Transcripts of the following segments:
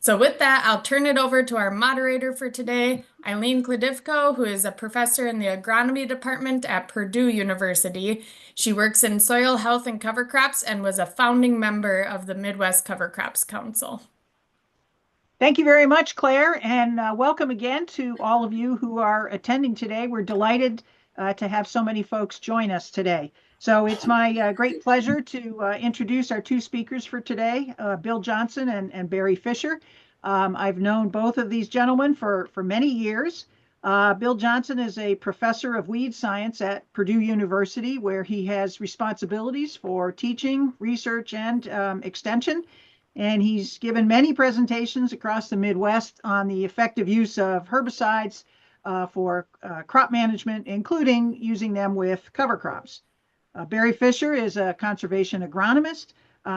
So with that, I'll turn it over to our moderator for today, Eileen Kladivko, who is a professor in the agronomy department at Purdue University. She works in soil health and cover crops and was a founding member of the Midwest Cover Crops Council. Thank you very much, Claire, and welcome again to all of you who are attending today. We're delighted to have so many folks join us today. So it's my great pleasure to introduce our two speakers for today, Bill Johnson and Barry Fisher. I've known both of these gentlemen for many years. Bill Johnson is a professor of weed science at Purdue University, where he has responsibilities for teaching, research, and extension. And he's given many presentations across the Midwest on the effective use of herbicides for crop management, including using them with cover crops. Barry Fisher is a conservation agronomist.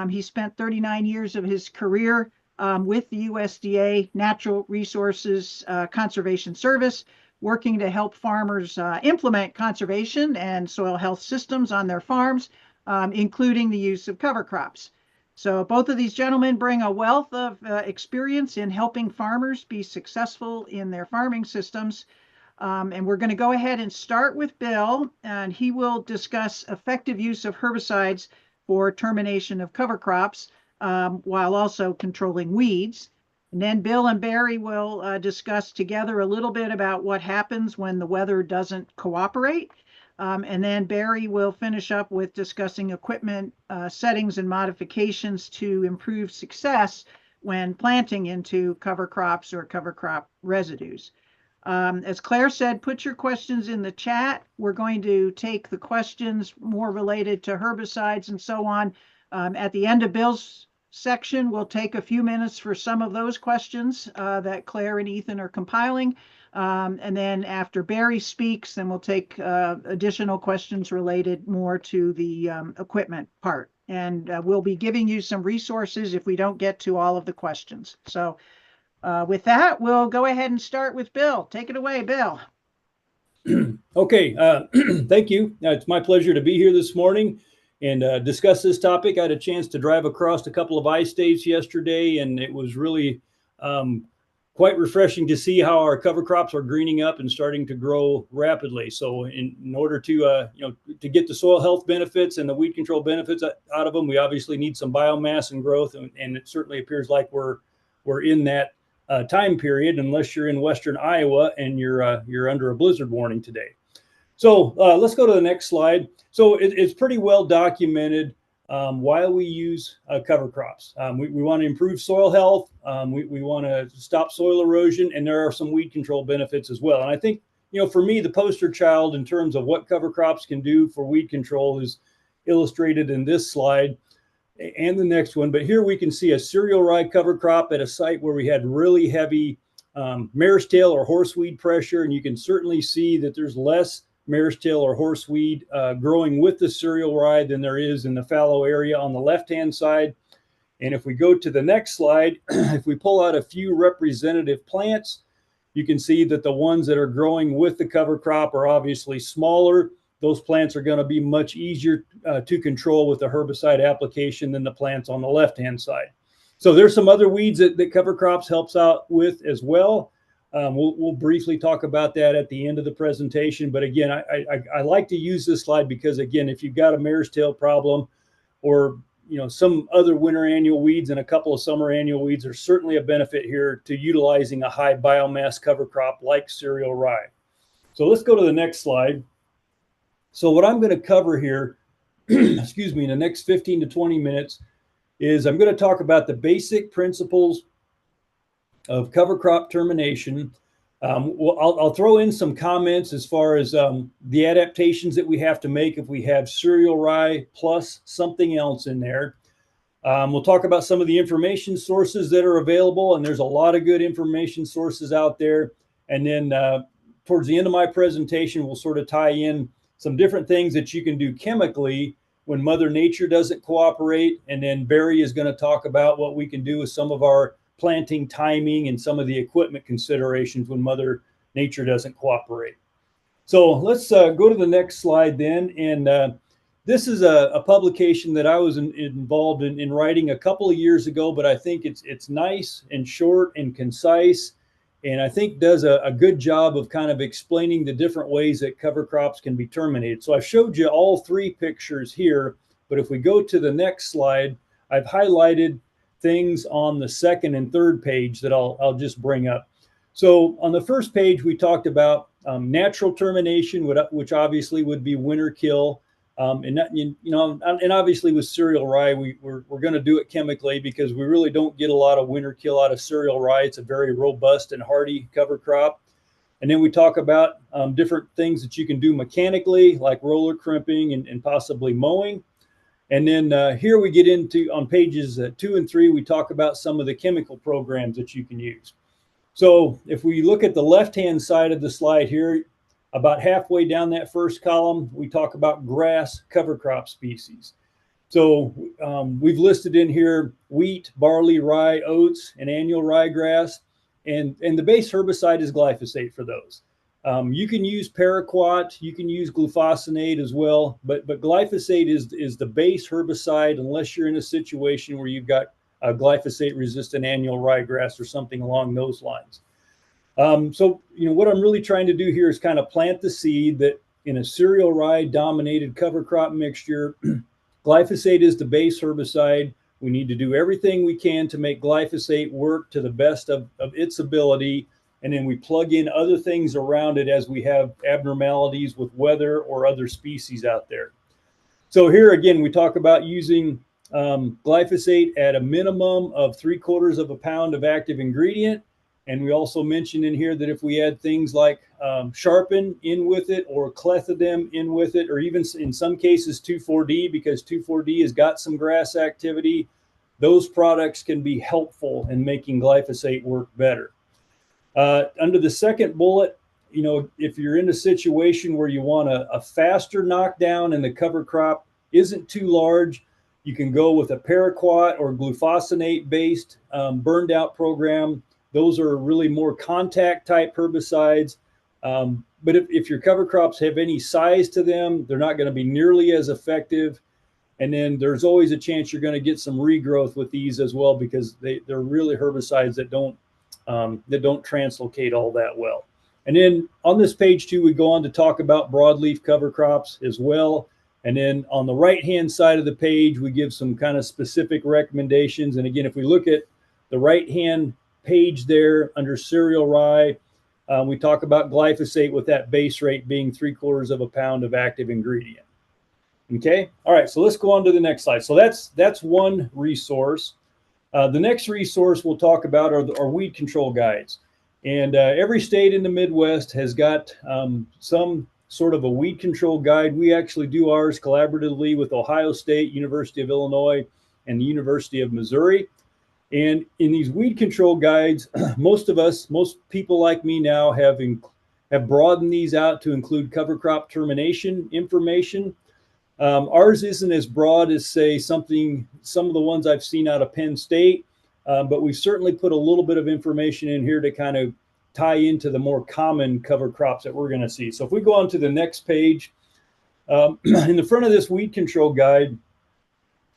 He spent 39 years of his career with the USDA Natural Resources Conservation Service, working to help farmers implement conservation and soil health systems on their farms, including the use of cover crops. So both of these gentlemen bring a wealth of experience in helping farmers be successful in their farming systems. And we're going to go ahead and start with Bill, and he will discuss effective use of herbicides for termination of cover crops while also controlling weeds. And then Bill and Barry will discuss together a little bit about what happens when the weather doesn't cooperate. And then Barry will finish up with discussing equipment settings and modifications to improve success when planting into cover crops or cover crop residues. As Claire said, put your questions in the chat. We're going to take the questions more related to herbicides and so on. At the end of Bill's section, we'll take a few minutes for some of those questions that Claire and Ethan are compiling. And then after Barry speaks, then we'll take additional questions related more to the equipment part. And we'll be giving you some resources if we don't get to all of the questions. So with that, we'll go ahead and start with Bill. Take it away, Bill. Okay, thank you. It's my pleasure to be here this morning and discuss this topic. I had a chance to drive across a couple of I-states yesterday, and it was really quite refreshing to see how our cover crops are greening up and starting to grow rapidly. So in order to to get the soil health benefits and the weed control benefits out of them, we obviously need some biomass and growth, and it certainly appears like we're in that time period, unless you're in western Iowa and you're under a blizzard warning today. So let's go to the next slide. So it's pretty well documented why we use cover crops. We want to improve soil health. We want to stop soil erosion, and there are some weed control benefits as well. And I think, for me, the poster child in terms of what cover crops can do for weed control is illustrated in this slide and the next one. But here we can see a cereal rye cover crop at a site where we had really heavy mare's tail or horseweed pressure. And you can certainly see that there's less mare's tail or horseweed growing with the cereal rye than there is in the fallow area on the left-hand side. And if we go to the next slide, if we pull out a few representative plants, you can see that the ones that are growing with the cover crop are obviously smaller. Those plants are going to be much easier to control with the herbicide application than the plants on the left-hand side. So there's some other weeds that cover crops helps out with as well. We'll briefly talk about that at the end of the presentation. But again, I like to use this slide because, again, if you've got a mare's tail problem or some other winter annual weeds and a couple of summer annual weeds, there's certainly a benefit here to utilizing a high biomass cover crop like cereal rye. So let's go to the next slide. So what I'm going to cover here, excuse me, in the next 15 to 20 minutes is I'm going to talk about the basic principles of cover crop termination. I'll throw in some comments as far as the adaptations that we have to make if we have cereal rye plus something else in there. We'll talk about some of the information sources that are available, and there's a lot of good information sources out there. And then towards the end of my presentation, we'll sort of tie in some different things that you can do chemically when Mother Nature doesn't cooperate. And then Barry is going to talk about what we can do with some of our planting timing and some of the equipment considerations when Mother Nature doesn't cooperate. So let's go to the next slide then. And this is a publication that I was involved in writing a couple of years ago, but I think it's nice and short and concise, and I think does a good job of kind of explaining the different ways that cover crops can be terminated. So I showed you all three pictures here, but if we go to the next slide, I've highlighted things on the second and third page that I'll just bring up. So on the first page, we talked about natural termination, which obviously would be winter kill. And that, and obviously with cereal rye, we're going to do it chemically because we really don't get a lot of winter kill out of cereal rye. It's a very robust and hardy cover crop. And then we talk about different things that you can do mechanically, like roller crimping and possibly mowing. And then here we get into, on pages 2 and 3, we talk about some of the chemical programs that you can use. So if we look at the left-hand side of the slide here, about halfway down that first column, we talk about grass cover crop species. So we've listed in here wheat, barley, rye, oats, and annual ryegrass. And the base herbicide is glyphosate for those. You can use paraquat, you can use glufosinate as well, but glyphosate is the base herbicide unless you're in a situation where you've got a glyphosate-resistant annual ryegrass or something along those lines. So, what I'm really trying to do here is kind of plant the seed that in a cereal rye dominated cover crop mixture, glyphosate is the base herbicide. We need to do everything we can to make glyphosate work to the best of its ability. And then we plug in other things around it as we have abnormalities with weather or other species out there. So here again, we talk about using glyphosate at a minimum of 3/4 pound of active ingredient. And we also mentioned in here that if we add things like sharpen in with it or clethodim in with it, or even in some cases 2,4-D, because 2,4-D has got some grass activity, those products can be helpful in making glyphosate work better. Under the second bullet, if you're in a situation where you want a faster knockdown and the cover crop isn't too large, you can go with a paraquat or glufosinate based burned out program. Those are really more contact type herbicides. But if your cover crops have any size to them, they're not going to be nearly as effective. And then there's always a chance you're going to get some regrowth with these as well, because they're really herbicides that don't translocate all that well. And then on this page too, we go on to talk about broadleaf cover crops as well. And then on the right-hand side of the page, we give some kind of specific recommendations. And again, if we look at the right-hand page there under cereal rye, we talk about glyphosate with that base rate being 3/4 pound of active ingredient. Okay. All right. So let's go on to the next slide. So that's one resource. The next resource we'll talk about are weed control guides. And every state in the Midwest has got some sort of a weed control guide. We actually do ours collaboratively with Ohio State, University of Illinois, and the University of Missouri. And in these weed control guides, most people like me now have broadened these out to include cover crop termination information. Ours isn't as broad as, say, some of the ones I've seen out of Penn State, but we certainly put a little bit of information in here to kind of tie into the more common cover crops that we're going to see. So if we go on to the next page, in the front of this weed control guide,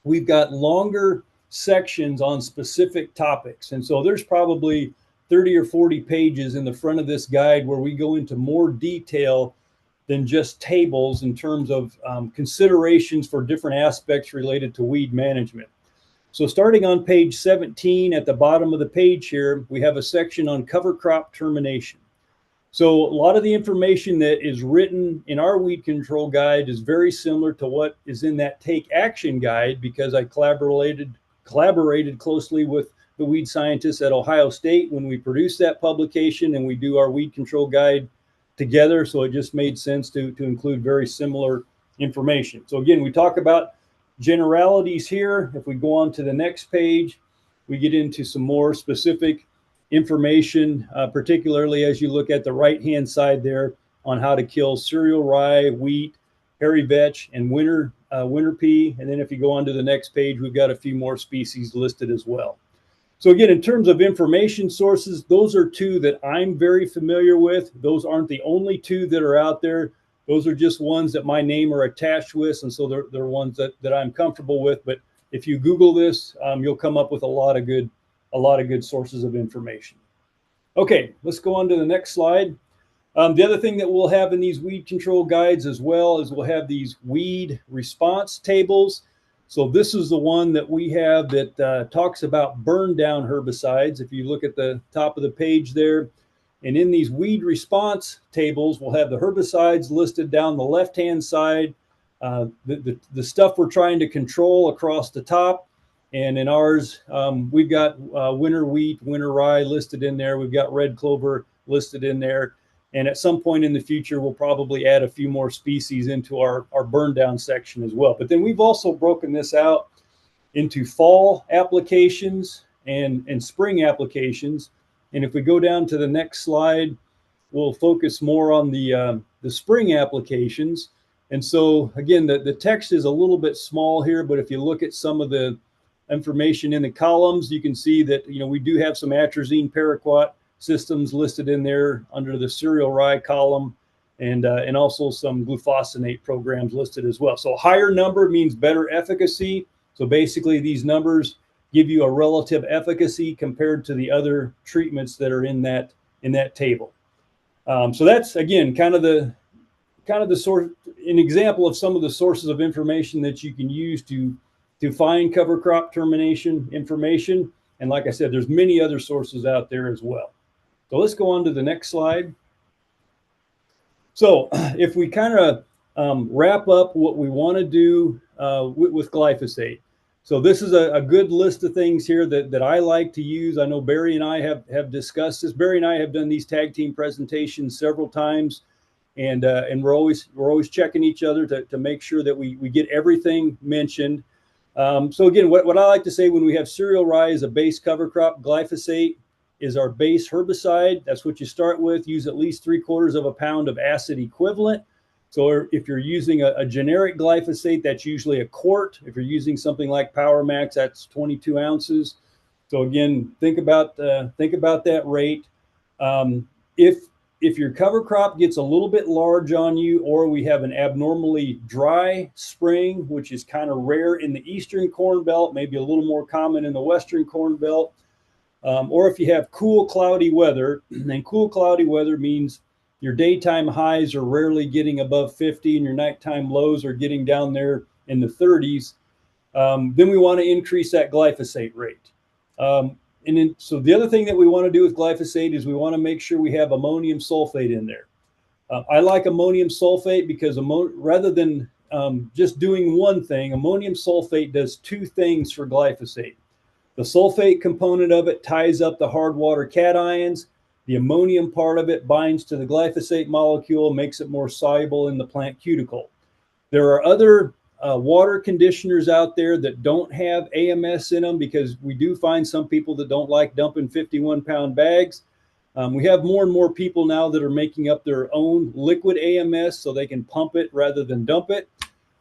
we've got longer sections on specific topics. And so there's probably 30 or 40 pages in the front of this guide where we go into more detail than just tables in terms of considerations for different aspects related to weed management. So starting on page 17 at the bottom of the page here, we have a section on cover crop termination. So a lot of the information that is written in our weed control guide is very similar to what is in that Take Action guide, because I collaborated closely with the weed scientists at Ohio State when we produced that publication, and we do our weed control guide together. So it just made sense to include very similar information. So again, we talk about generalities here. If we go on to the next page, we get into some more specific information, particularly as you look at the right-hand side there on how to kill cereal rye, wheat, hairy vetch, and winter pea. And then if you go on to the next page, we've got a few more species listed as well. So again, in terms of information sources, those are two that I'm very familiar with. Those aren't the only two that are out there. Those are just ones that my name are attached with, and so they're ones that I'm comfortable with. But if you Google this, you'll come up with a lot of good sources of information. Okay, let's go on to the next slide. The other thing that we'll have in these weed control guides as well is we'll have these weed response tables. So this is the one that we have that talks about burn down herbicides. If you look at the top of the page there, and in these weed response tables, we'll have the herbicides listed down the left-hand side, the stuff we're trying to control across the top. And in ours, we've got winter wheat, winter rye listed in there. We've got red clover listed in there. And at some point in the future, we'll probably add a few more species into our burn down section as well. But then we've also broken this out into fall applications and spring applications. And if we go down to the next slide, we'll focus more on the spring applications. And so again, the text is a little bit small here, but if you look at some of the information in the columns, you can see that, we do have some atrazine paraquat systems listed in there under the cereal rye column, and also some glufosinate programs listed as well. So higher number means better efficacy. So basically these numbers give you a relative efficacy compared to the other treatments that are in that table. So that's, again, kind of the source, an example of some of the sources of information that you can use to find cover crop termination information. And like I said, there's many other sources out there as well. So let's go on to the next slide. So if we kind of wrap up what we want to do with glyphosate. So this is a good list of things here that I like to use. I know Barry and I have discussed this. Barry and I have done these tag team presentations several times, and we're always checking each other to make sure that we get everything mentioned. So again, what I like to say when we have cereal rye as a base cover crop, glyphosate is our base herbicide. That's what you start with. Use at least 3/4 pound of acid equivalent. So if you're using a generic glyphosate, that's usually a quart. If you're using something like Power Max, that's 22 ounces. So again, think about that rate. If your cover crop gets a little bit large on you, or we have an abnormally dry spring, which is kind of rare in the eastern corn belt, maybe a little more common in the western corn belt, or if you have cool, cloudy weather, and cool, cloudy weather means your daytime highs are rarely getting above 50 and your nighttime lows are getting down there in the 30s, then we want to increase that glyphosate rate. So the other thing that we want to do with glyphosate is we want to make sure we have ammonium sulfate in there. I like ammonium sulfate because rather than just doing one thing, ammonium sulfate does two things for glyphosate. The sulfate component of it ties up the hard water cations. The ammonium part of it binds to the glyphosate molecule, makes it more soluble in the plant cuticle. There are other water conditioners out there that don't have AMS in them, because we do find some people that don't like dumping 51-pound bags. We have more and more people now that are making up their own liquid AMS so they can pump it rather than dump it.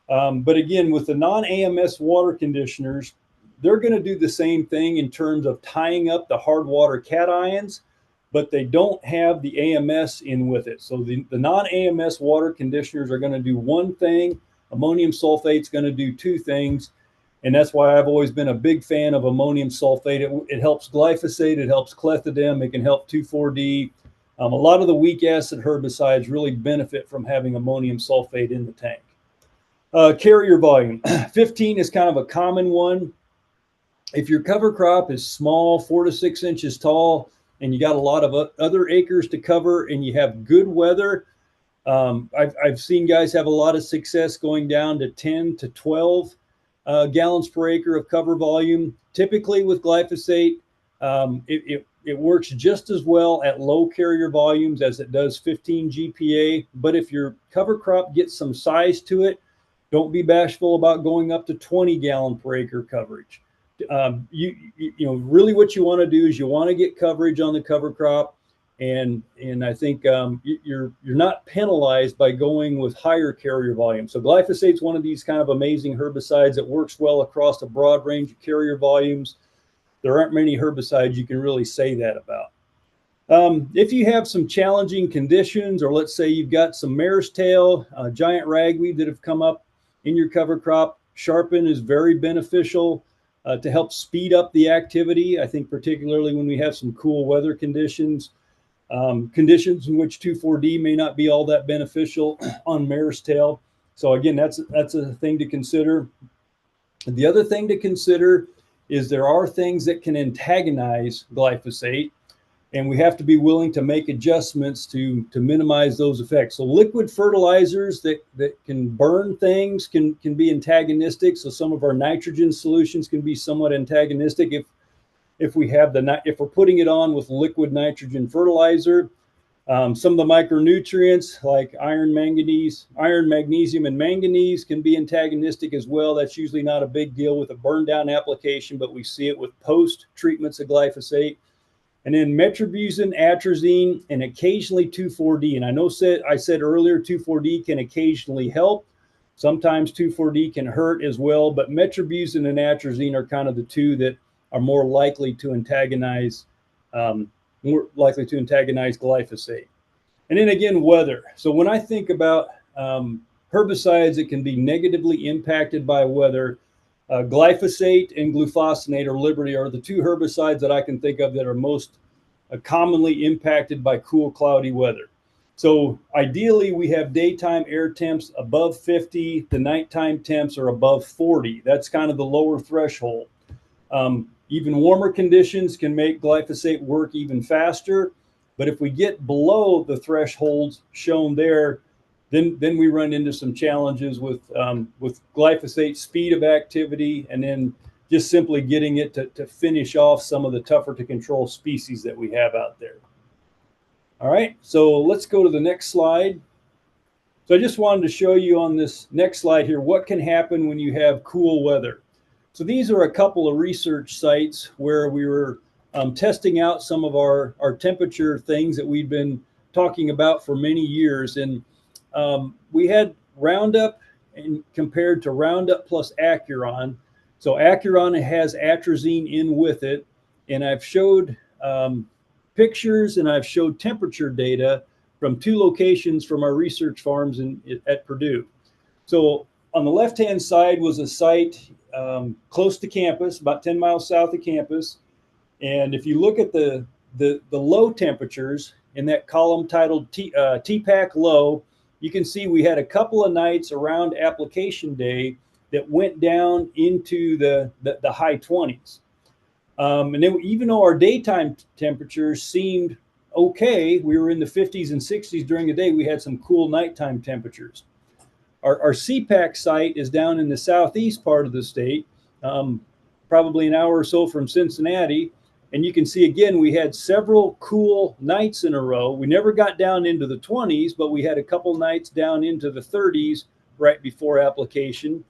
But again, with the non-AMS water conditioners, they're going to do the same thing in terms of tying up the hard water cations, but they don't have the AMS in with it. So the non-AMS water conditioners are going to do one thing. Ammonium sulfate is going to do two things. And that's why I've always been a big fan of ammonium sulfate. It helps glyphosate, it helps clethodim, it can help 2,4-D. A lot of the weak acid herbicides really benefit from having ammonium sulfate in the tank. Carrier volume. 15 is kind of a common one. If your cover crop is small, 4 to 6 inches tall, and you got a lot of other acres to cover and you have good weather, I've seen guys have a lot of success going down to 10 to 12 gallons per acre of cover volume. Typically with glyphosate, it works just as well at low carrier volumes as it does 15 GPA. But if your cover crop gets some size to it, don't be bashful about going up to 20 gallon per acre coverage. Really what you want to do is you want to get coverage on the cover crop, and I think you're not penalized by going with higher carrier volume. So glyphosate is one of these kind of amazing herbicides that works well across a broad range of carrier volumes. There aren't many herbicides you can really say that about. If you have some challenging conditions, or let's say you've got some mare's tail, giant ragweed that have come up in your cover crop, sharpen is very beneficial to help speed up the activity. I think particularly when we have some cool weather conditions, conditions in which 2,4-D may not be all that beneficial on mare's tail. So again, that's a thing to consider. The other thing to consider is there are things that can antagonize glyphosate, and we have to be willing to make adjustments to minimize those effects. So liquid fertilizers that can burn things can be antagonistic. So some of our nitrogen solutions can be somewhat antagonistic if we're putting it on with liquid nitrogen fertilizer. Some of the micronutrients like iron, magnesium, and manganese can be antagonistic as well. That's usually not a big deal with a burn down application, but we see it with post treatments of glyphosate. And then metribuzin, atrazine, and occasionally 2,4-D. And I said earlier 2,4-D can occasionally help. Sometimes 2,4-D can hurt as well, but metribuzin and atrazine are kind of the two that are more likely to antagonize glyphosate. And then again, weather. So when I think about herbicides that can be negatively impacted by weather, glyphosate and glufosinate or Liberty are the two herbicides that I can think of that are most commonly impacted by cool, cloudy weather. So ideally, we have daytime air temps above 50, the nighttime temps are above 40. That's kind of the lower threshold. Even warmer conditions can make glyphosate work even faster. But if we get below the thresholds shown there, then we run into some challenges with glyphosate speed of activity, and then just simply getting it to finish off some of the tougher to control species that we have out there. All right, so let's go to the next slide. So I just wanted to show you on this next slide here what can happen when you have cool weather. So these are a couple of research sites where we were testing out some of our temperature things that we've been talking about for many years. And we had Roundup and compared to Roundup plus Acuron. So Acuron has atrazine in with it. And I've showed pictures and I've showed temperature data from two locations from our research farms at Purdue. So on the left-hand side was a site close to campus, about 10 miles south of campus. And if you look at the low temperatures in that column titled TPAC low, you can see we had a couple of nights around application day that went down into the high 20s. And then even though our daytime temperatures seemed okay, we were in the 50s and 60s during the day, we had some cool nighttime temperatures. Our CPAC site is down in the southeast part of the state, probably an hour or so from Cincinnati. And you can see, again, we had several cool nights in a row. We never got down into the 20s, but we had a couple nights down into the 30s right before application.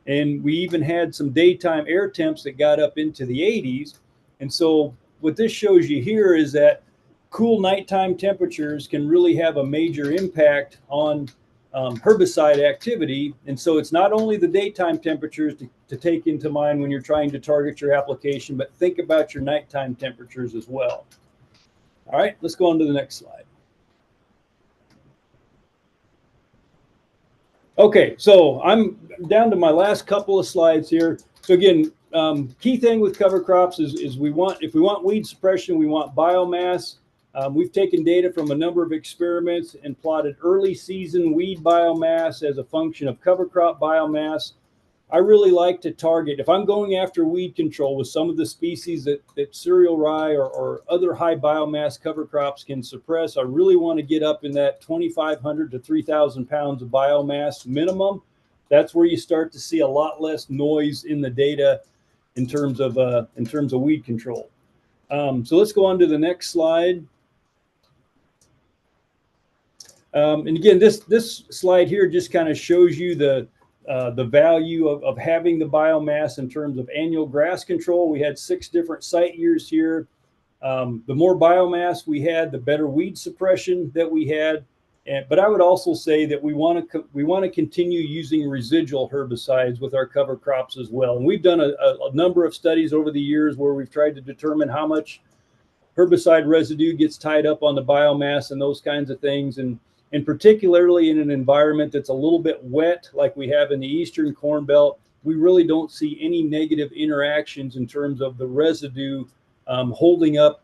And we even had some daytime air temps that got up into the 80s. And so what this shows you here is that cool nighttime temperatures can really have a major impact on herbicide activity. And so it's not only the daytime temperatures to take into mind when you're trying to target your application, but think about your nighttime temperatures as well. All right, let's go on to the next slide. Okay, so I'm down to my last couple of slides here. So again, key thing with cover crops is if we want weed suppression, we want biomass. We've taken data from a number of experiments and plotted early season weed biomass as a function of cover crop biomass. I really like to target, if I'm going after weed control with some of the species that cereal rye or other high biomass cover crops can suppress, I really want to get up in that 2,500 to 3,000 pounds of biomass minimum. That's where you start to see a lot less noise in the data in terms of weed control. So let's go on to the next slide. And again, this slide here just kind of shows you the value of having the biomass in terms of annual grass control. We had 6 different site years here. The more biomass we had, the better weed suppression that we had. But I would also say that we want to continue using residual herbicides with our cover crops as well. And we've done a number of studies over the years where we've tried to determine how much herbicide residue gets tied up on the biomass and those kinds of things. And particularly in an environment that's a little bit wet, like we have in the Eastern Corn Belt, we really don't see any negative interactions in terms of the residue holding up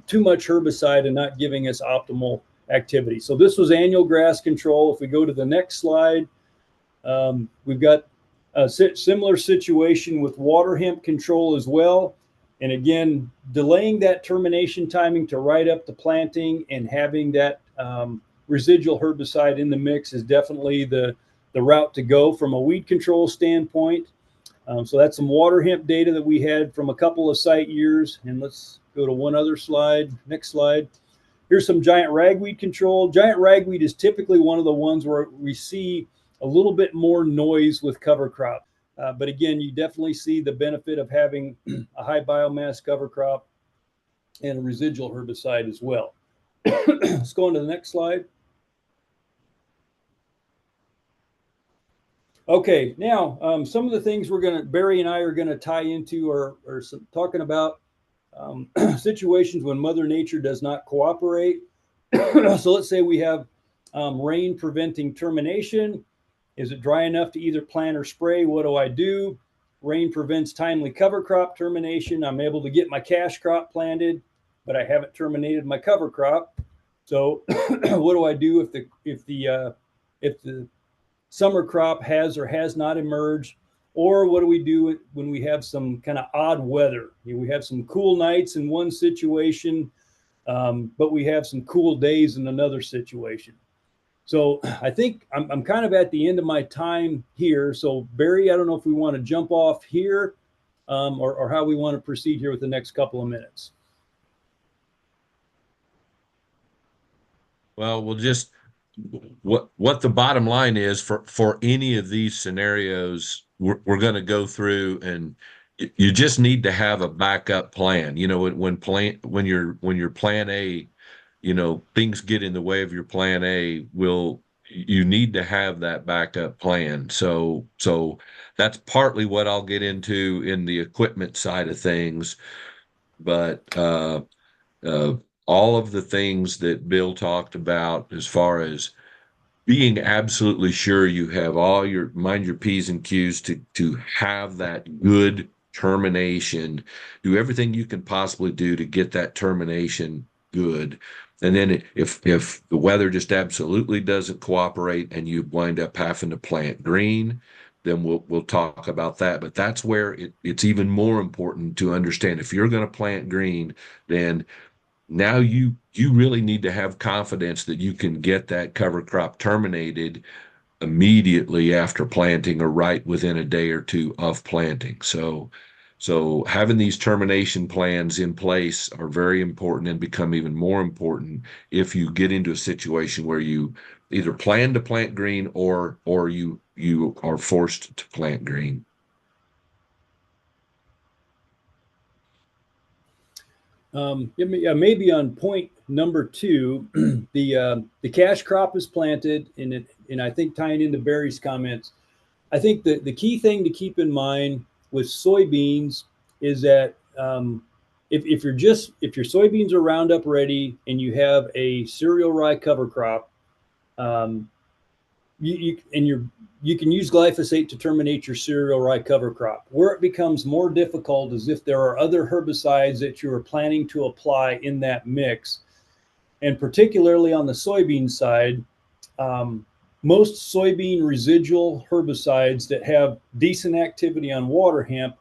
too much herbicide and not giving us optimal activity. So this was annual grass control. If we go to the next slide, we've got a similar situation with water hemp control as well. And again, delaying that termination timing to right up the planting and having that residual herbicide in the mix is definitely the route to go from a weed control standpoint. So that's some water hemp data that we had from a couple of site years. And let's go to one other slide. Next slide. Here's some giant ragweed control. Giant ragweed is typically one of the ones where we see a little bit more noise with cover crop. But again, you definitely see the benefit of having a high biomass cover crop and a residual herbicide as well. Let's go on to the next slide. Okay, now some of the things Barry and I are gonna tie into are talking about situations when Mother Nature does not cooperate. So let's say we have rain preventing termination. Is it dry enough to either plant or spray? What do I do? Rain prevents timely cover crop termination. I'm able to get my cash crop planted, but I haven't terminated my cover crop. So what do I do if the summer crop has or has not emerged? Or what do we do when we have some kind of odd weather? We have some cool nights in one situation, but we have some cool days in another situation. So I think I'm kind of at the end of my time here. So Barry, I don't know if we want to jump off here or how we want to proceed here with the next couple of minutes. Well, we'll just what the bottom line is for any of these scenarios, we're going to go through, and you just need to have a backup plan. You know, when your plan A, you know, things get in the way of your plan A, you need to have that backup plan. So that's partly what I'll get into in the equipment side of things. But all of the things that Bill talked about as far as being absolutely sure you have all your P's and Q's to have that good termination, do everything you can possibly do to get that termination good. And then if the weather just absolutely doesn't cooperate and you wind up having to plant green, then we'll talk about that. But that's where it's even more important to understand if you're going to plant green, then now you really need to have confidence that you can get that cover crop terminated immediately after planting or right within a day or two of planting. So having these termination plans in place are very important and become even more important if you get into a situation where you either plan to plant green or you are forced to plant green. Maybe on point number 2, the cash crop is planted, and I think tying into Barry's comments, I think that the key thing to keep in mind with soybeans is that if your soybeans are Roundup ready and you have a cereal rye cover crop, you can use glyphosate to terminate your cereal rye cover crop. Where it becomes more difficult is if there are other herbicides that you are planning to apply in that mix. And particularly on the soybean side, most soybean residual herbicides that have decent activity on water hemp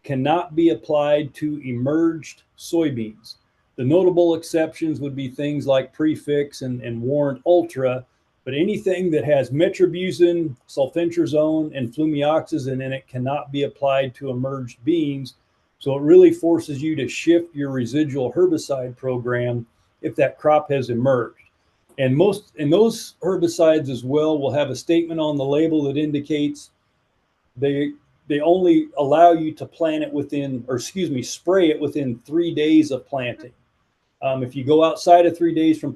cannot be applied to emerged soybeans. The notable exceptions would be things like Prefix and Warrant Ultra, but anything that has metribuzin, sulfentrazone, and flumioxazin in it cannot be applied to emerged beans. So it really forces you to shift your residual herbicide program if that crop has emerged. And those herbicides as well will have a statement on the label that indicates they only allow you to plant it spray it within 3 days of planting. If you go outside of 3 days from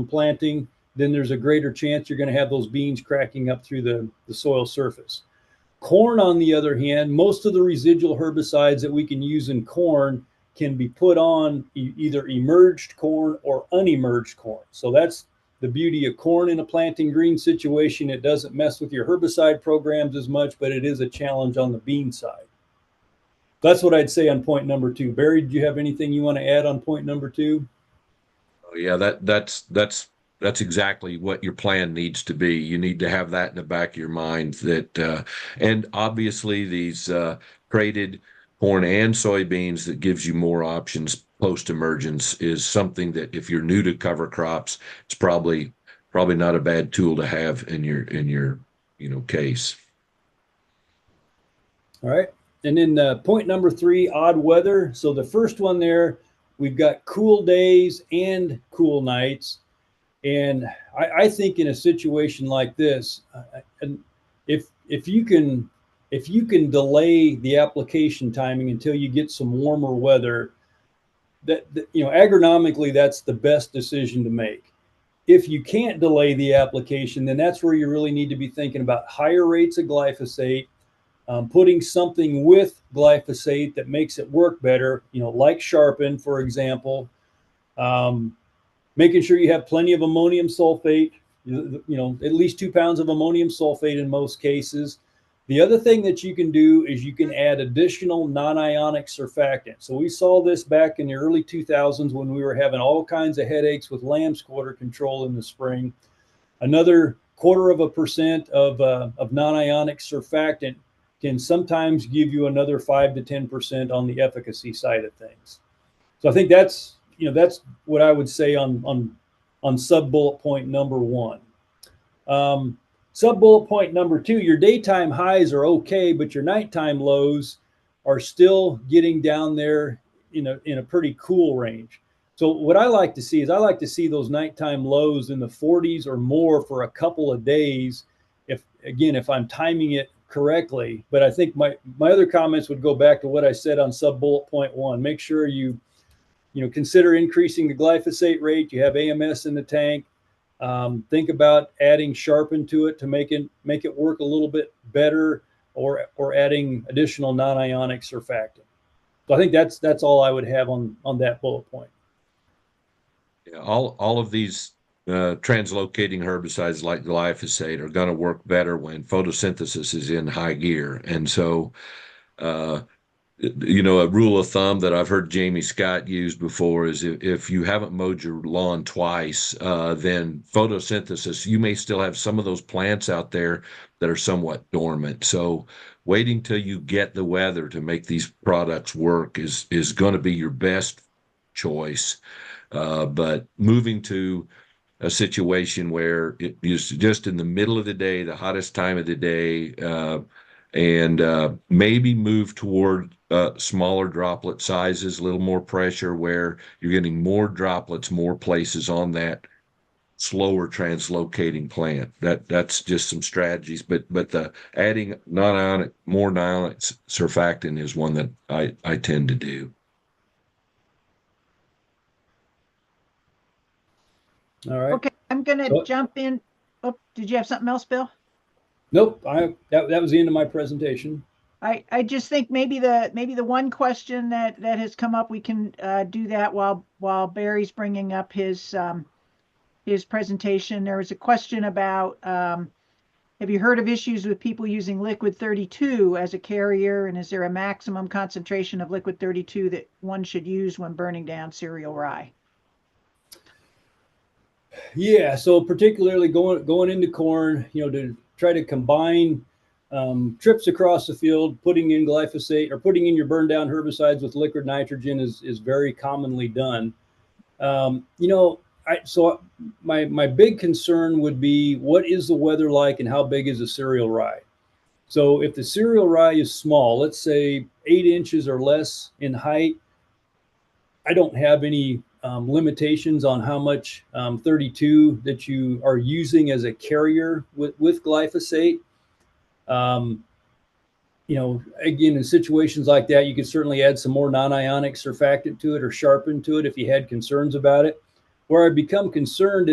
planting, then there's a greater chance you're going to have those beans cracking up through the soil surface. Corn, on the other hand, most of the residual herbicides that we can use in corn can be put on either emerged corn or unemerged corn. So that's the beauty of corn in a planting green situation. It doesn't mess with your herbicide programs as much, but it is a challenge on the bean side. That's what I'd say on point number 2. Barry, do you have anything you want to add on point number 2? Oh, yeah, that's exactly what your plan needs to be. You need to have that in the back of your mind that, and obviously these traded corn and soybeans that gives you more options post-emergence is something that if you're new to cover crops, it's probably not a bad tool to have in your case. All right. And then point number 3, odd weather. So the first one there, we've got cool days and cool nights. And I think in a situation like this, and if you can delay the application timing until you get some warmer weather, that agronomically that's the best decision to make. If you can't delay the application, then that's where you really need to be thinking about higher rates of glyphosate, putting something with glyphosate that makes it work better, like Sharpen, for example. Making sure you have plenty of ammonium sulfate, at least 2 pounds of ammonium sulfate in most cases. The other thing that you can do is you can add additional non-ionic surfactant. So we saw this back in the early 2000s when we were having all kinds of headaches with lamb's quarter control in the spring. Another 0.25% of non-ionic surfactant can sometimes give you another 5 to 10% on the efficacy side of things. So I think that's what I would say on sub-bullet point number 1. Sub-bullet point number 2, your daytime highs are okay, but your nighttime lows are still getting down there in a pretty cool range. So what I like to see is those nighttime lows in the 40s or more for a couple of days, if I'm timing it correctly. But I think my other comments would go back to what I said on sub-bullet point 1. Make sure you consider increasing the glyphosate rate. You have AMS in the tank. Think about adding Sharpen to it to make it work a little bit better, or adding additional non-ionic surfactant. So I think that's all I would have on that bullet point. Yeah, all of these translocating herbicides like glyphosate are going to work better when photosynthesis is in high gear, and so. A rule of thumb that I've heard Jamie Scott use before is if you haven't mowed your lawn twice, then photosynthesis, you may still have some of those plants out there that are somewhat dormant. So waiting till you get the weather to make these products work is going to be your best choice. But moving to a situation where it is just in the middle of the day, the hottest time of the day, and maybe move toward smaller droplet sizes, a little more pressure where you're getting more droplets, more places on that slower translocating plant. That's just some strategies, but the adding more non-ionic surfactant is one that I tend to do. All right. Okay, I'm going to jump in. Oh, did you have something else, Bill? Nope. That was the end of my presentation. I just think maybe the one question that has come up, we can do that while Barry's bringing up his presentation. There was a question about have you heard of issues with people using liquid 32 as a carrier, and is there a maximum concentration of liquid 32 that one should use when burning down cereal rye? Yeah, so particularly going into corn, to try to combine trips across the field, putting in glyphosate or putting in your burn down herbicides with liquid nitrogen is very commonly done. So my big concern would be, what is the weather like and how big is the cereal rye? So if the cereal rye is small, let's say 8 inches or less in height, I don't have any limitations on how much 32 that you are using as a carrier with glyphosate. Again, in situations like that, you could certainly add some more non-ionic surfactant to it or Sharpen to it if you had concerns about it. Where I become concerned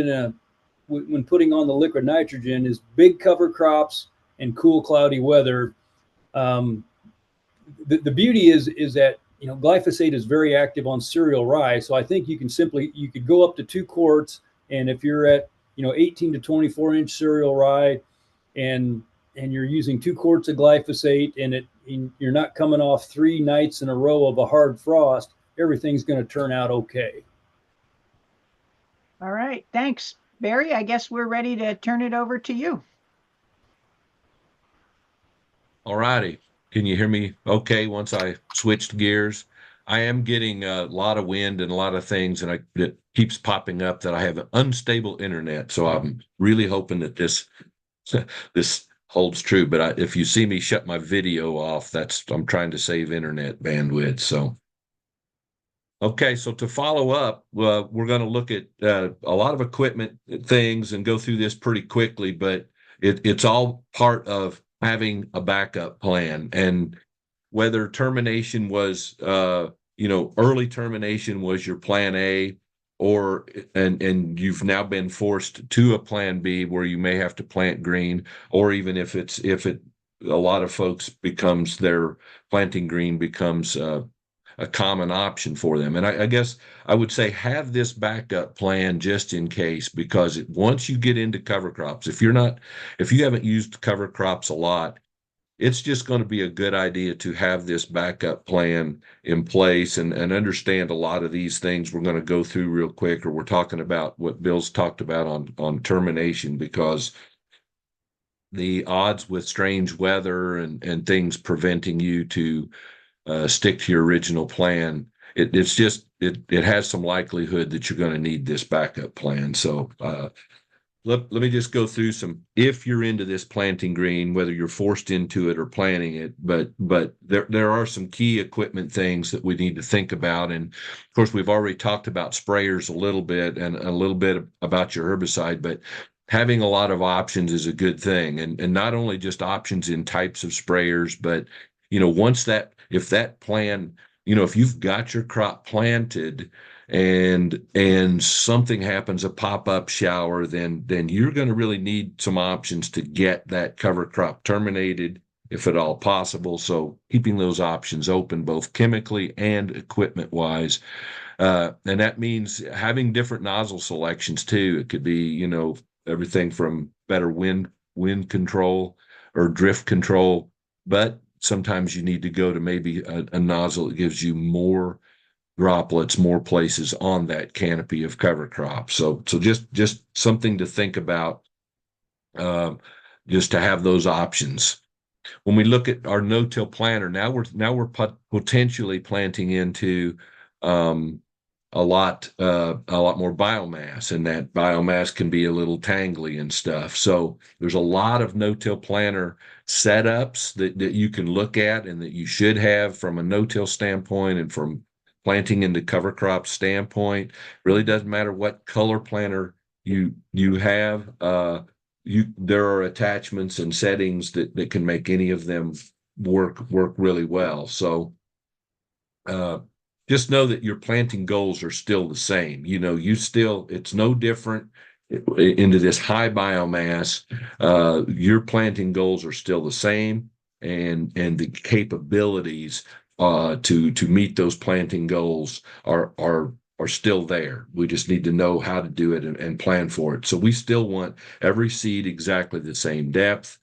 when putting on the liquid nitrogen is big cover crops and cool, cloudy weather. The beauty is that glyphosate is very active on cereal rye. So I think you could go up to 2 quarts. And if you're at, 18 to 24-inch cereal rye and you're using 2 quarts of glyphosate and you're not coming off 3 nights in a row of a hard frost, everything's going to turn out okay. All right. Thanks, Barry. I guess we're ready to turn it over to you. All righty. Can you hear me okay once I switched gears? I am getting a lot of wind and a lot of things, and it keeps popping up that I have an unstable internet. So I'm really hoping that this holds true. But if you see me shut my video off, I'm trying to save internet bandwidth. So okay, so to follow up, we're going to look at a lot of equipment things and go through this pretty quickly, but it's all part of having a backup plan. And whether termination was, early termination was your plan A, and you've now been forced to a plan B where you may have to plant green, or even if a lot of folks becomes their planting green becomes a common option for them. And I guess I would say have this backup plan just in case, because once you get into cover crops, if you haven't used cover crops a lot, it's just going to be a good idea to have this backup plan in place and understand a lot of these things we're going to go through real quick, or we're talking about what Bill's talked about on termination, because the odds with strange weather and things preventing you to stick to your original plan, it has some likelihood that you're going to need this backup plan. So let me just go through some, if you're into this planting green, whether you're forced into it or planning it, but there are some key equipment things that we need to think about. And of course, we've already talked about sprayers a little bit and a little bit about your herbicide, but having a lot of options is a good thing. And not only just options in types of sprayers, but if that plan, if you've got your crop planted and something happens, a pop-up shower, then you're going to really need some options to get that cover crop terminated, if at all possible. So keeping those options open, both chemically and equipment-wise. And that means having different nozzle selections too. It could be, everything from better wind control or drift control, but sometimes you need to go to maybe a nozzle that gives you more droplets, more places on that canopy of cover crop. So just something to think about, just to have those options. When we look at our no-till planter, now we're potentially planting into a lot more biomass, and that biomass can be a little tangly and stuff. So there's a lot of no-till planter setups that you can look at and that you should have from a no-till standpoint and from planting into cover crop standpoint. Really doesn't matter what color planter you have. There are attachments and settings that can make any of them work really well. So just know that your planting goals are still the same. It's no different into this high biomass. Your planting goals are still the same, and the capabilities to meet those planting goals are still there. We just need to know how to do it and plan for it. So we still want every seed exactly the same depth,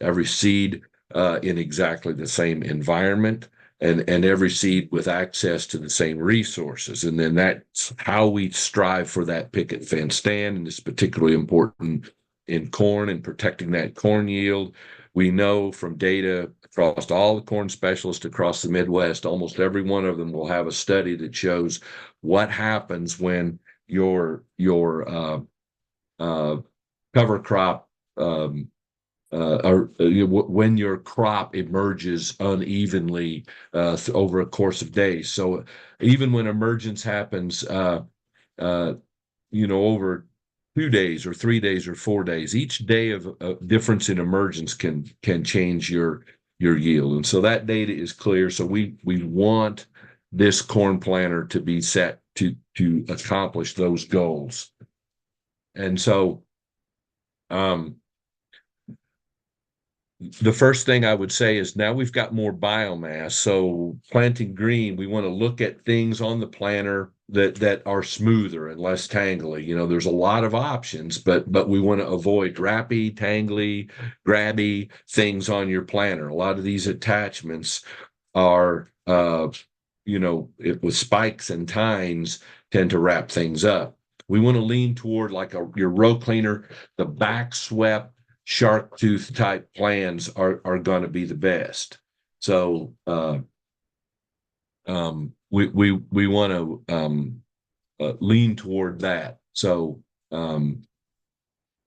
every seed in exactly the same environment, and every seed with access to the same resources. And then that's how we strive for that picket fence stand. And it's particularly important in corn and protecting that corn yield. We know from data across all the corn specialists across the Midwest, almost every one of them will have a study that shows what happens when your cover crop when your crop emerges unevenly over a course of days. So even when emergence happens, over 2 days or 3 days or 4 days, each day of difference in emergence can change your yield. And so that data is clear. So we want this corn planter to be set to accomplish those goals. And so the first thing I would say is now we've got more biomass. So planting green, we want to look at things on the planter that are smoother and less tangly. You know, there's a lot of options, but we want to avoid wrappy, tangly, grabby things on your planter. A lot of these attachments are with spikes and tines tend to wrap things up. We want to lean toward like your row cleaner, the back swept shark tooth type plans are going to be the best. So we want to lean toward that. So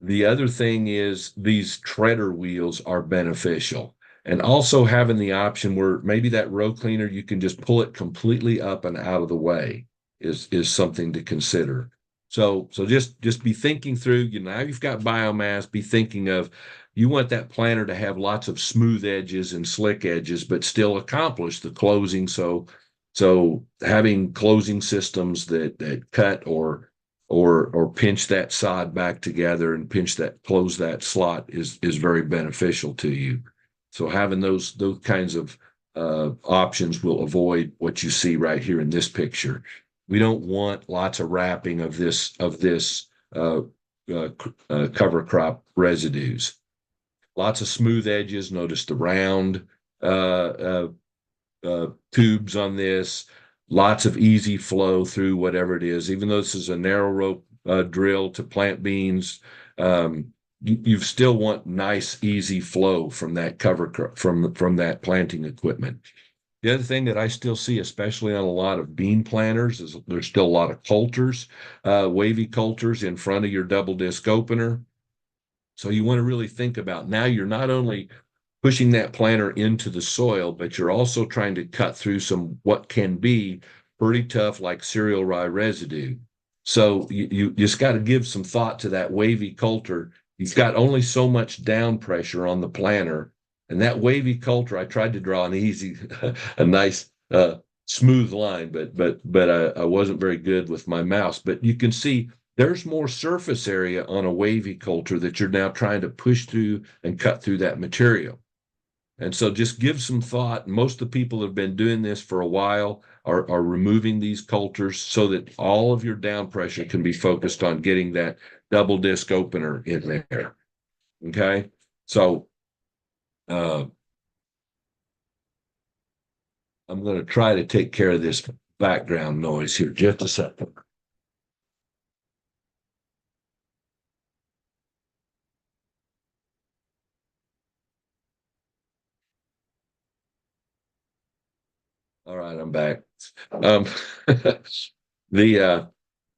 the other thing is these treader wheels are beneficial. And also having the option where maybe that row cleaner, you can just pull it completely up and out of the way is something to consider. So just be thinking through, now you've got biomass, be thinking of, you want that planter to have lots of smooth edges and slick edges, but still accomplish the closing. So having closing systems that cut or pinch that sod back together and close that slot is very beneficial to you. So having those kinds of options will avoid what you see right here in this picture. We don't want lots of wrapping of this cover crop residues. Lots of smooth edges. Notice the round tubes on this. Lots of easy flow through whatever it is. Even though this is a narrow rope drill to plant beans, you still want nice, easy flow from that from that planting equipment. The other thing that I still see, especially on a lot of bean planters, is there's still a lot of coulters, wavy coulters in front of your double disc opener. So you want to really think about, now you're not only pushing that planter into the soil, but you're also trying to cut through some what can be pretty tough, like cereal rye residue. So you just got to give some thought to that wavy coulter. You've got only so much down pressure on the planter. And that wavy coulter, I tried to draw a nice, smooth line, but I wasn't very good with my mouse. But you can see there's more surface area on a wavy coulter that you're now trying to push through and cut through that material. And so just give some thought. Most of the people that have been doing this for a while are removing these coulters so that all of your down pressure can be focused on getting that double disc opener in there. Okay. So I'm going to try to take care of this background noise here just a second. All right, I'm back.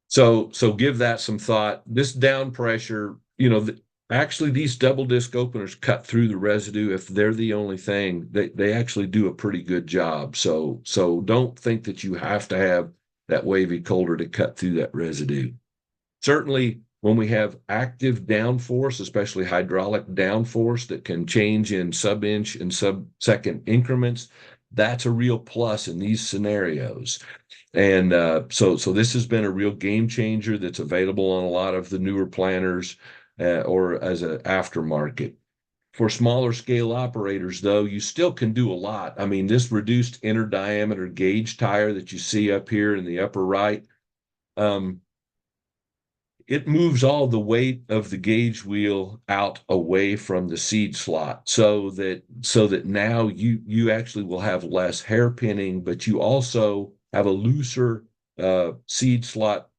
So give that some thought. This down pressure, actually these double disc openers cut through the residue. If they're the only thing, they actually do a pretty good job. So don't think that you have to have that wavy coulter to cut through that residue. Certainly when we have active downforce, especially hydraulic downforce that can change in sub-inch and sub-second increments, that's a real plus in these scenarios. And so this has been a real game changer that's available on a lot of the newer planters or as an aftermarket. For smaller scale operators, though, you still can do a lot. I mean, this reduced inner diameter gauge tire that you see up here in the upper right, it moves all the weight of the gauge wheel out away from the seed slot so that now you actually will have less hairpinning, but you also have a looser seed slot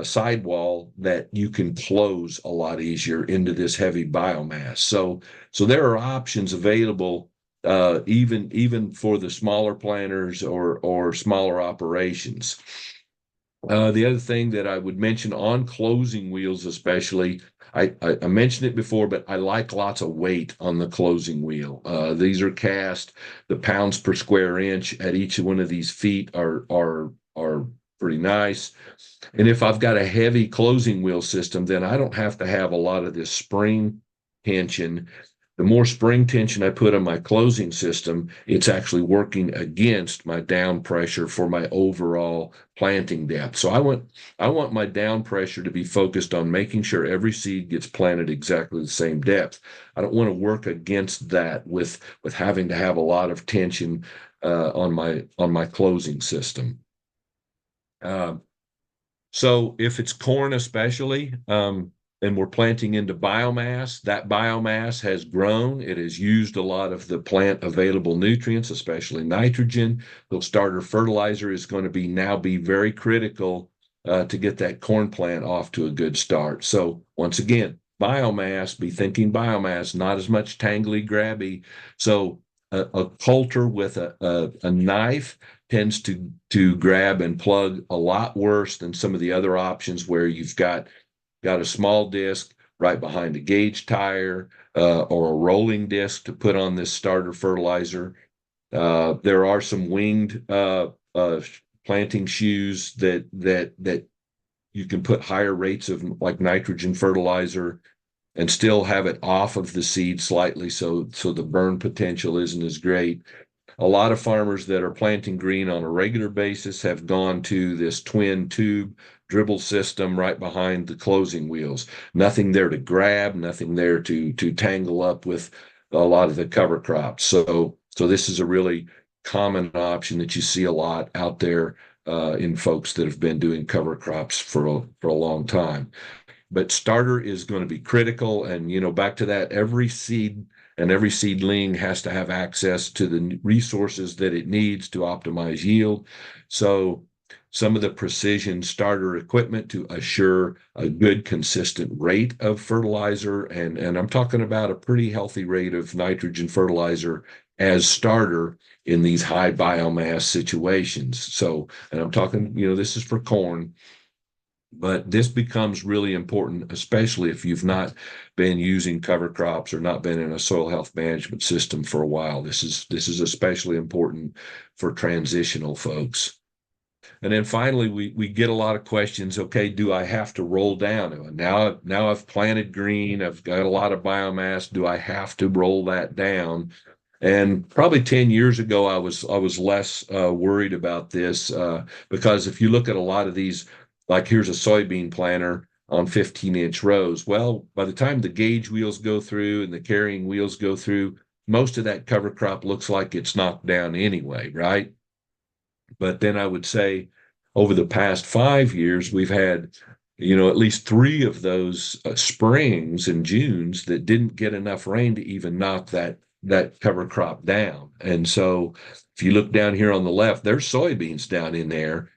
sidewall that you can close a lot easier into this heavy biomass. So there are options available even for the smaller planters or smaller operations. The other thing that I would mention on closing wheels, especially, I mentioned it before, but I like lots of weight on the closing wheel. These are cast. The pounds per square inch at each one of these feet are pretty nice. And if I've got a heavy closing wheel system, then I don't have to have a lot of this spring tension. the more spring tension I put on my closing system, it's actually working against my down pressure for my overall planting depth. So I want my down pressure to be focused on making sure every seed gets planted exactly the same depth. I don't want to work against that with having to have a lot of tension on my closing system. So if it's corn especially, and we're planting into biomass, that biomass has grown. It has used a lot of the plant available nutrients, especially nitrogen. The starter fertilizer is going to be very critical to get that corn plant off to a good start. So once again, biomass, be thinking biomass, not as much tangly, grabby. So a coulter with a knife tends to grab and plug a lot worse than some of the other options where you've got a small disc right behind a gauge tire or a rolling disc to put on this starter fertilizer. There are some winged planting shoes that you can put higher rates of like nitrogen fertilizer and still have it off of the seed slightly so the burn potential isn't as great. A lot of farmers that are planting green on a regular basis have gone to this twin tube dribble system right behind the closing wheels. Nothing there to grab, nothing there to tangle up with a lot of the cover crops. So this is a really common option that you see a lot out there in folks that have been doing cover crops for a long time. But starter is going to be critical. And, back to that, every seed and every seedling has to have access to the resources that it needs to optimize yield. So some of the precision starter equipment to assure a good, consistent rate of fertilizer. And I'm talking about a pretty healthy rate of nitrogen fertilizer as starter in these high biomass situations. So, and I'm talking, this is for corn. But this becomes really important, especially if you've not been using cover crops or not been in a soil health management system for a while. This is especially important for transitional folks. And then finally, we get a lot of questions. Okay, do I have to roll down? Now I've planted green. I've got a lot of biomass. Do I have to roll that down? And probably 10 years ago, I was less worried about this because if you look at a lot of these, like here's a soybean planter on 15-inch rows. Well, by the time the gauge wheels go through and the carrying wheels go through, most of that cover crop looks like it's knocked down anyway, right? But then I would say over the past 5 years, we've had, at least 3 of those springs and Junes that didn't get enough rain to even knock that cover crop down. And so if you look down here on the left, there's soybeans down in there.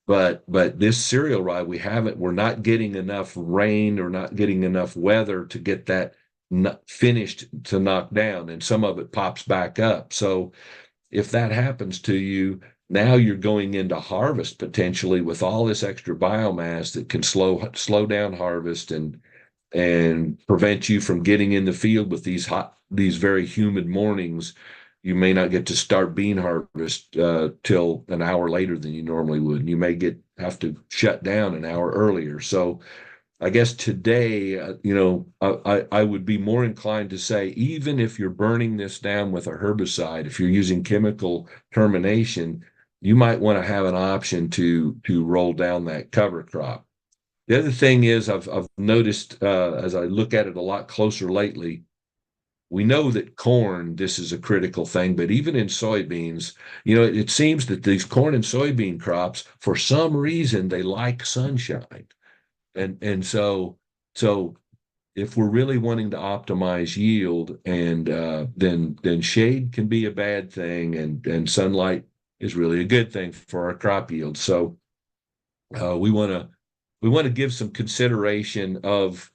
But this cereal rye, we're not getting enough rain or not getting enough weather to get that finished to knock down. And some of it pops back up. So if that happens to you, now you're going into harvest potentially with all this extra biomass that can slow down harvest and prevent you from getting in the field with these very humid mornings. You may not get to start bean harvest till an hour later than you normally would. And you may have to shut down an hour earlier. So I guess today, I would be more inclined to say, even if you're burning this down with a herbicide, if you're using chemical termination, you might want to have an option to roll down that cover crop. The other thing is I've noticed as I look at it a lot closer lately, we know that corn, this is a critical thing, but even in soybeans, it seems that these corn and soybean crops, for some reason, they like sunshine. And so if we're really wanting to optimize yield, and then shade can be a bad thing, and sunlight is really a good thing for our crop yield. So we want to give some consideration of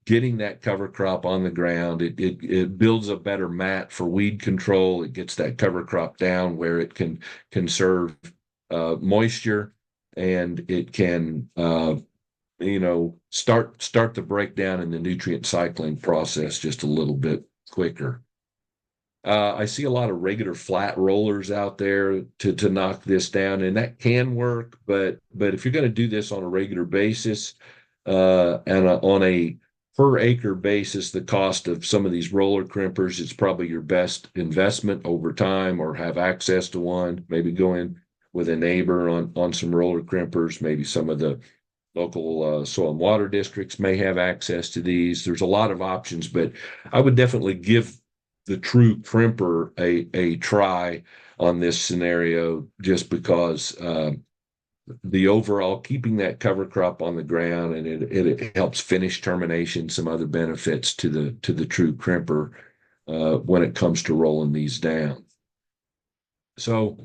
getting that cover crop on the ground. It builds a better mat for weed control. It gets that cover crop down where it can conserve moisture, and it can start the breakdown in the nutrient cycling process just a little bit quicker. I see a lot of regular flat rollers out there to knock this down, and that can work. But if you're going to do this on a regular basis, and on a per acre basis, the cost of some of these roller crimpers, it's probably your best investment over time, or have access to one. Maybe go in with a neighbor on some roller crimpers. Maybe some of the local soil and water districts may have access to these. There's a lot of options, but I would definitely give the true crimper a try on this scenario, just because the overall keeping that cover crop on the ground, and it helps finish termination, some other benefits to the true crimper when it comes to rolling these down. So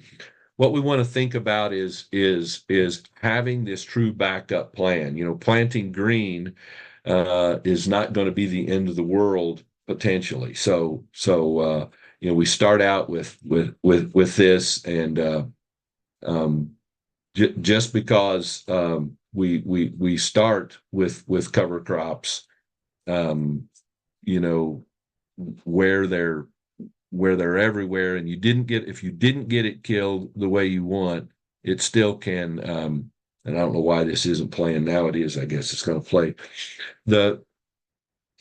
what we want to think about is having this true backup plan. Planting green is not going to be the end of the world potentially. So we start out with this, and just because we start with cover crops, where they're everywhere, and if you didn't get it killed the way you want, it still can. And I don't know why this isn't playing now. It is. I guess it's going to play.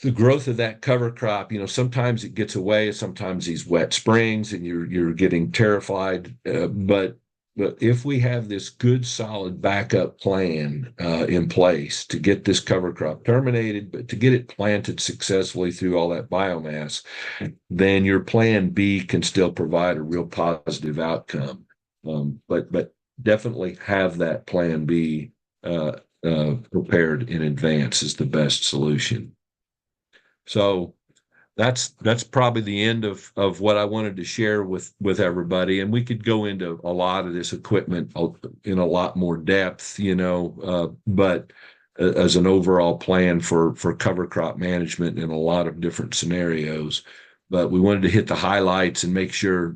The growth of that cover crop, sometimes it gets away. Sometimes these wet springs, and you're getting terrified. But if we have this good, solid backup plan in place to get this cover crop terminated, but to get it planted successfully through all that biomass, then your plan B can still provide a real positive outcome. But definitely have that plan B prepared in advance is the best solution. So that's probably the end of what I wanted to share with everybody. And we could go into a lot of this equipment in a lot more depth, but as an overall plan for cover crop management in a lot of different scenarios. But we wanted to hit the highlights and make sure,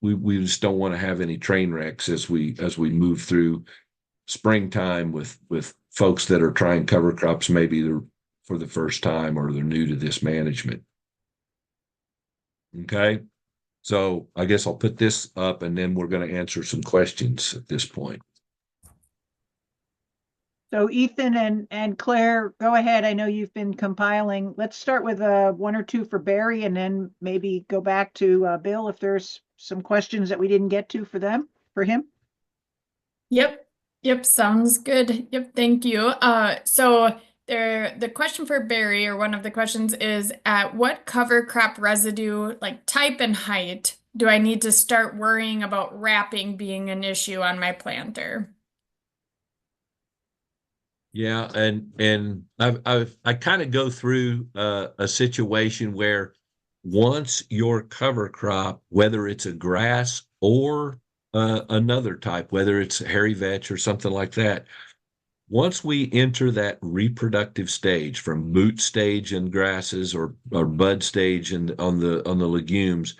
we just don't want to have any train wrecks as we move through springtime with folks that are trying cover crops, maybe they're for the first time or they're new to this management. Okay, so I guess I'll put this up, and then we're going to answer some questions at this point. So Ethan and Claire, go ahead. I know you've been compiling. Let's start with one or two for Barry, and then maybe go back to Bill if there's some questions that we didn't get to for him. Yep, sounds good. Yep, thank you. So the question for Barry, or one of the questions, is at what cover crop residue, like type and height, do I need to start worrying about wrapping being an issue on my planter? Yeah, and I kind of go through a situation where once your cover crop, whether it's a grass or another type, whether it's hairy vetch or something like that, once we enter that reproductive stage from boot stage in grasses or bud stage on the legumes,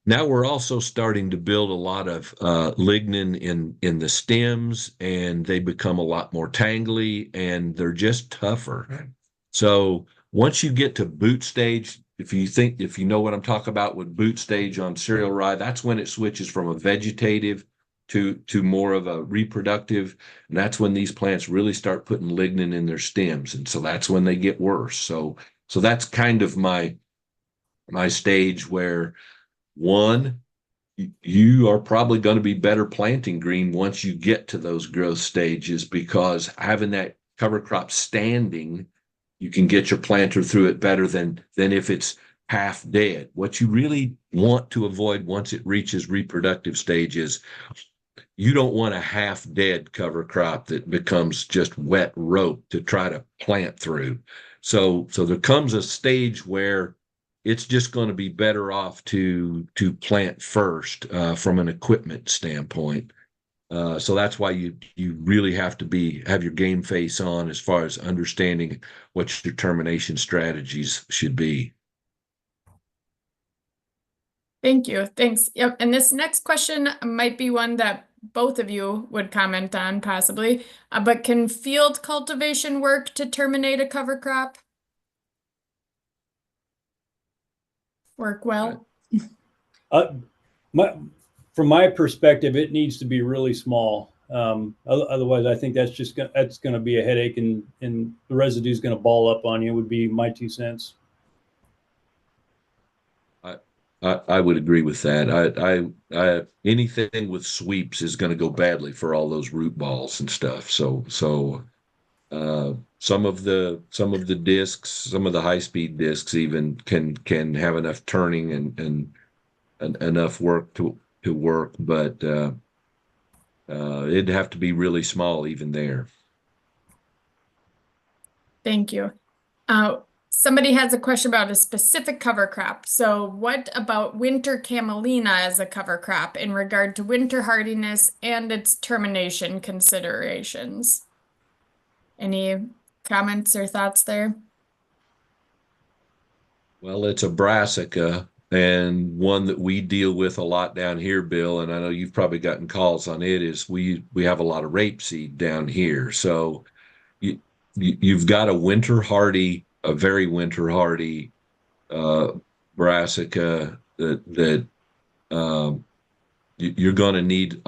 now we're also starting to build a lot of lignin in the stems, and they become a lot more tangly, and they're just tougher. So once you get to boot stage, if you know what I'm talking about with boot stage on cereal rye, that's when it switches from a vegetative to more of a reproductive, and that's when these plants really start putting lignin in their stems, and so that's when they get worse. So that's kind of my stage where, one, you are probably going to be better planting green once you get to those growth stages, because having that cover crop standing, you can get your planter through it better than if it's half dead. What you really want to avoid once it reaches reproductive stages, you don't want a half dead cover crop that becomes just wet rope to try to plant through. So there comes a stage where it's just going to be better off to plant first from an equipment standpoint. So that's why you really have to have your game face on as far as understanding what your termination strategies should be. Thank you. Thanks. Yep. And this next question might be one that both of you would comment on possibly, but can field cultivation work to terminate a cover crop? Work well? From my perspective, it needs to be really small. Otherwise, I think that's going to be a headache, and the residue is going to ball up on you. Would be my 2 cents. I would agree with that. Anything with sweeps is going to go badly for all those root balls and stuff. Some of the discs, some of the high speed discs even can have enough turning and enough work to work, but it'd have to be really small even there. Thank you. Somebody has a question about a specific cover crop. So what about winter camelina as a cover crop in regard to winter hardiness and its termination considerations? Any comments or thoughts there? Well, it's a brassica and one that we deal with a lot down here, Bill, and I know you've probably gotten calls on it, is we have a lot of rapeseed down here. So you, you've got a very winter hardy uh, brassica that you're going to need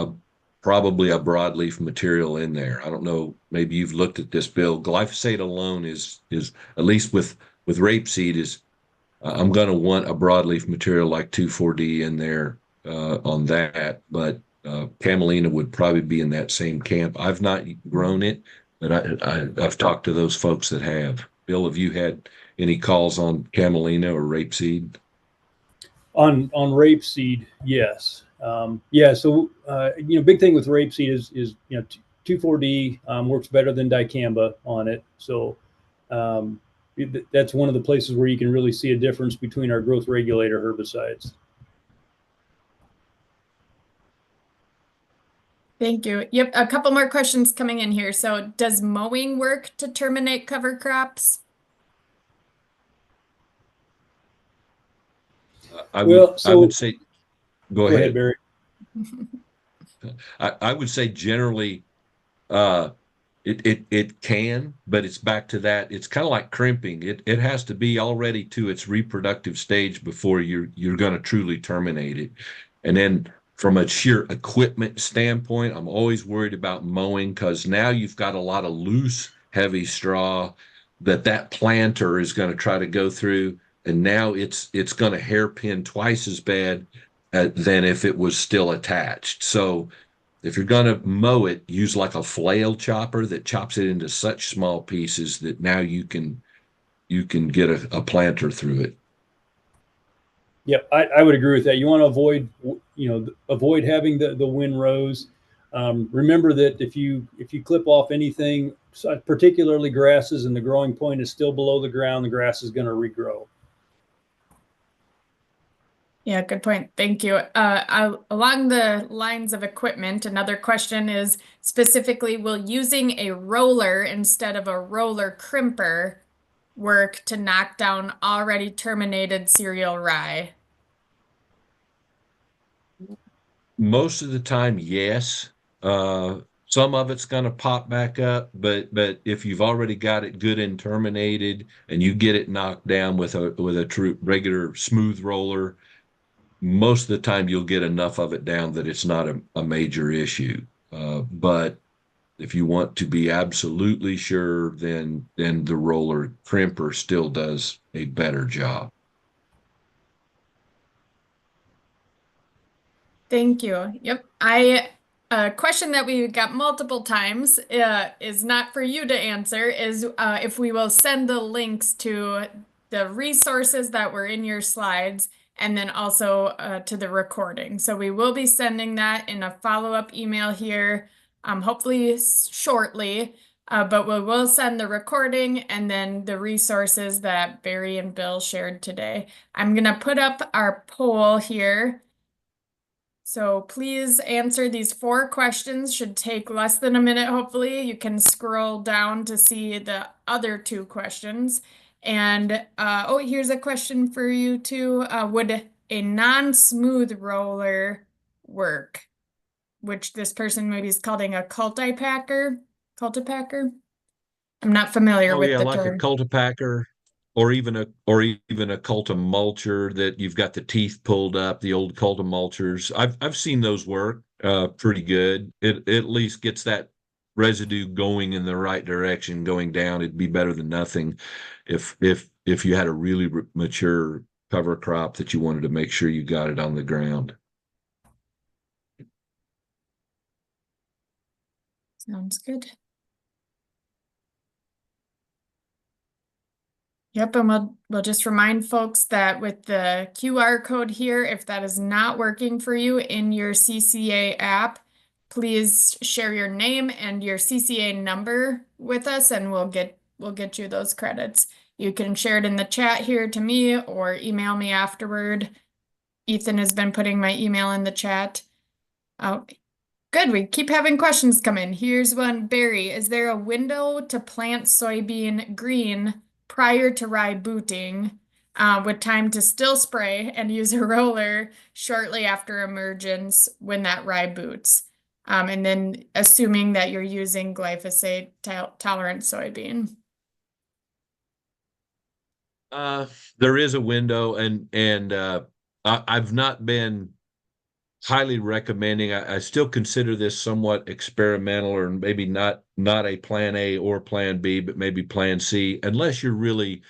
probably a broadleaf material in there. I don't know. Maybe you've looked at this, Bill. Glyphosate alone is at least with rapeseed is I'm going to want a broadleaf material like 2,4-D in there on that. But camelina would probably be in that same camp. I've not grown it, but I've talked to those folks that have. Bill, have you had any calls on camelina or rapeseed? On rapeseed, yes. Yeah. So big thing with rapeseed is 2,4-D works better than dicamba on it. So that's one of the places where you can really see a difference between our growth regulator herbicides. Thank you. Yep, a couple more questions coming in here. So does mowing work to terminate cover crops? I would say, go ahead. Barry. I would say generally, uh, it can, but it's back to that. It's kind of like crimping. It has to be already to its reproductive stage before you're going to truly terminate it. And then from a sheer equipment standpoint, I'm always worried about mowing because now you've got a lot of loose, heavy straw that planter is going to try to go through, and now it's going to hairpin twice as bad than if it was still attached. So if you're going to mow it, use like a flail chopper that chops it into such small pieces that now you can get a planter through it. Yep, I would agree with that. You want to avoid having the windrows. Remember that if you clip off anything, particularly grasses, and the growing point is still below the ground, the grass is going to regrow. Yeah, good point. Thank you. Along the lines of equipment, another question is specifically, will using a roller instead of a roller crimper work to knock down already terminated cereal rye? Most of the time, yes. Some of it's going to pop back up, but if you've already got it good and terminated, and you get it knocked down with a true regular smooth roller, most of the time you'll get enough of it down that it's not a major issue. But if you want to be absolutely sure, then the roller crimper still does a better job. Thank you. Yep. A question that we got multiple times is not for you to answer, is if we will send the links to the resources that were in your slides and then also to the recording. So we will be sending that in a follow-up email here, hopefully shortly, but we will send the recording and then the resources that Barry and Bill shared today. I'm going to put up our poll here. So please answer these 4 questions. Should take less than a minute, hopefully. You can scroll down to see the other 2 questions. And here's a question for you too. Would a non-smooth roller work? Which this person maybe is calling a cultipacker. Cultipacker? I'm not familiar with the Like term. a cultipacker, or even a cultimulcher that you've got the teeth pulled up, the old cultimulchers. I've seen those work. pretty good. It at least gets that residue going in the right direction, going down. It'd be better than nothing if you had a really mature cover crop that you wanted to make sure you got it on the ground. Sounds good. Yep, and we'll just remind folks that with the QR code here, if that is not working for you in your CCA app, please share your name and your CCA number with us, and we'll get you those credits. You can share it in the chat here to me or email me afterward. Ethan has been putting my email in the chat. Oh, good. We keep having questions come in. Here's one. Barry, is there a window to plant soybean green prior to rye booting with time to still spray and use a roller shortly after emergence when that rye boots? And then assuming that you're using glyphosate tolerant soybean. There is a window, and I've not been highly recommending. I still consider this somewhat experimental, or maybe not a plan A or plan B, but maybe plan C, unless you're really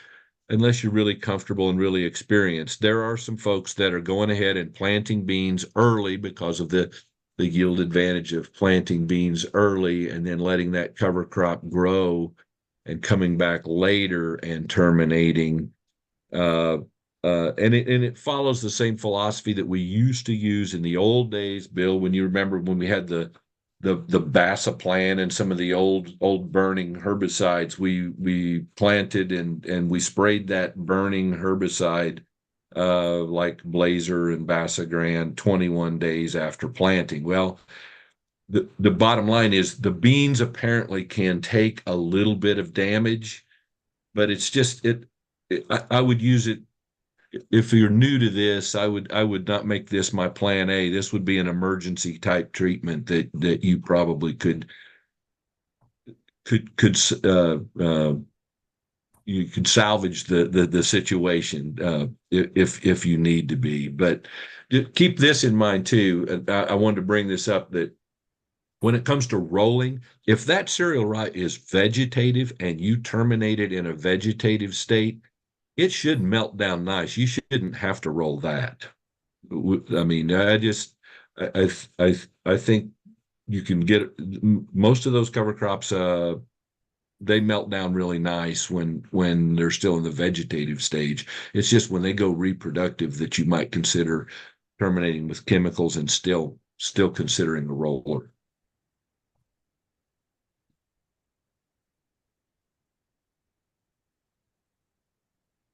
comfortable and really experienced. There are some folks that are going ahead and planting beans early because of the yield advantage of planting beans early and then letting that cover crop grow and coming back later and terminating. And it follows the same philosophy that we used to use in the old days, Bill, when you remember when we had the BASA plan and some of the old burning herbicides. We planted and we sprayed that burning herbicide like Blazer and BASA Grand 21 days after planting. Well, the bottom line is the beans apparently can take a little bit of damage, but it's just I would use it. If you're new to this, I would not make this my plan A. This would be an emergency type treatment that you probably could you could salvage the situation if you need to be. But keep this in mind too. I wanted to bring this up, that when it comes to rolling, if that cereal rye is vegetative and you terminate it in a vegetative state, it should melt down nice. You shouldn't have to roll that. I mean, I think you can get most of those cover crops. They melt down really nice when they're still in the vegetative stage. It's just when they go reproductive that you might consider terminating with chemicals and still considering a roller.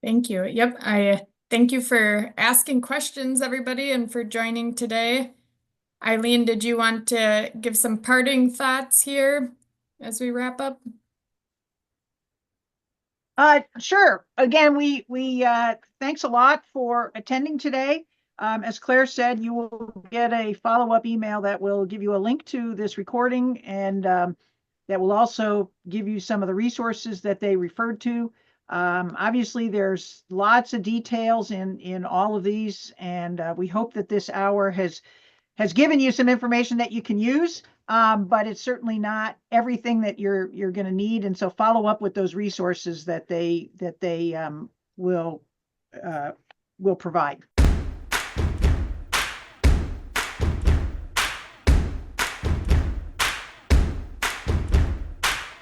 Thank you. Yep, I thank you for asking questions, everybody, and for joining today. Eileen, did you want to give some parting thoughts here as we wrap up? Sure. Again, we thanks a lot for attending today. As Claire said, you will get a follow-up email that will give you a link to this recording, and that will also give you some of the resources that they referred to. Obviously, there's lots of details in all of these, and we hope that this hour has given you some information that you can use. But it's certainly not everything that you're going to need, and so follow up with those resources that they will provide.